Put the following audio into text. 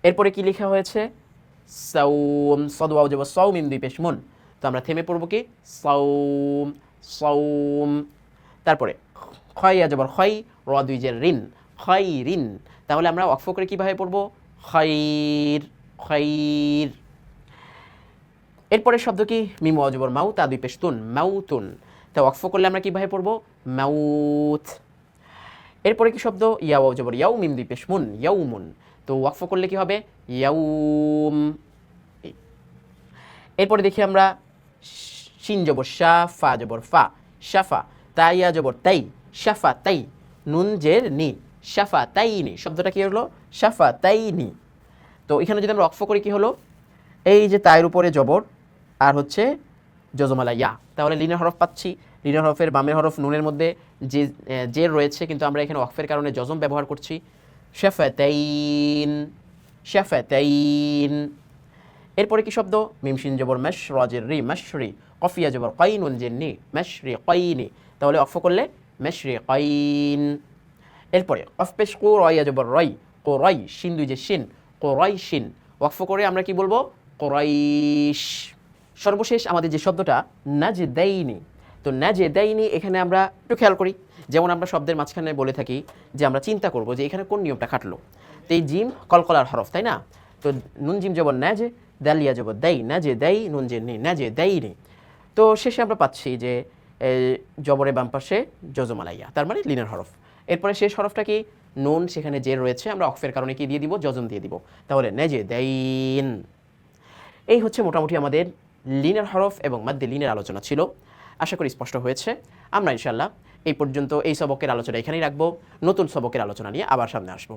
এরপরে কি লেখা হয়েছে সাউম, সদ ওয়াও যাব সাউ মিম দুই পেশ মুন, তো আমরা থেমে পড়বো কি সাউম সাউম। তারপরে খয় যাবার খয়, র দুই জের রিন, খয় রিন, তাহলে আমরা ওয়াকফ করে কীভাবে পড়বো খৈর খৈর। এরপরে শব্দ কি মিম ওয়াও জবর মাউ তা দুই পেশ তুন, মাউতুন, তা ওয়াকফ করলে আমরা কীভাবে পড়বো মাউত। এরপরে কি শব্দ ইয়া ওয়াও জবর ইয়াউ মিম দুই পেশ মুন, ইয়াউমুন, তো ওয়াকফ করলে কি হবে ইয়াউম। এরপরে দেখি আমরা শিন জবর শা, ফা জবর ফা, শাফা, তাইয়া জবর তাই, শাফা তাই, নুন জের নি, শাফা তাইনি, শব্দটা কি হলো শাফা তাইনি। তো এখানে যদি আমরা ওয়াকফ করি কি হলো, এই যে তায়ের উপরে জবর আর হচ্ছে জজমালা ইয়া, তাহলে লিনের হরফ পাচ্ছি। লিনের হরফের বামের হরফ নুনের মধ্যে যে জের রয়েছে, কিন্তু আমরা এখানে ওয়াকফের কারণে জজম ব্যবহার করছি। শাফাতাইন শাফাতাইন। এরপরে কি শব্দ মিম শিন জবর মাশ, র জের রি, মাশরি, কফিয়া জবর কাইনুন জের নি, মাশরি কাইনি, তাহলে ওয়াকফ করলে মাশরি কাইন। এরপরে কফ পেশ কু, রয়া জবর রয়, কো রয়, শিন দুই যে শিন, কো রয় শিন, ওয়াকফ করে আমরা কি বলবো কোরাইশ। সর্বশেষ আমাদের যে শব্দটা নাজদাইনি, তো নাজদাইনি এখানে আমরা একটু খেয়াল করি, যেমন আমরা শব্দের মাঝখানে বলে থাকি যে আমরা চিন্তা করব যে এখানে কোন নিয়মটা খাটলো। তো এই জিম কলকলার হরফ, তাই না? তো নুন জিম জবর নাজে, দালিয়া জবর দাই, নাজে দাই, নুন জে নি, নাজে দাইনি। তো শেষে আমরা পাচ্ছি যে জবরে বাম পাশে জজমালাইয়া, তার মানে লিনের হরফ। এরপরে শেষ হরফটা কি নুন, সেখানে যে রয়েছে আমরা অক্ফের কারণে কি দিয়ে দিব জজম দিয়ে দিব, তাহলে নাজে দাইন। এই হচ্ছে মোটামুটি আমাদের লিনের হরফ এবং মাদ্দে লিনের আলোচনা ছিল। আশা করি স্পষ্ট হয়েছে। আমরা ইনশাআল্লাহ এই পর্যন্ত এই সবকের আলোচনা এখানেই রাখবো। নতুন সবকের আলোচনা নিয়ে আবার সামনে আসবো।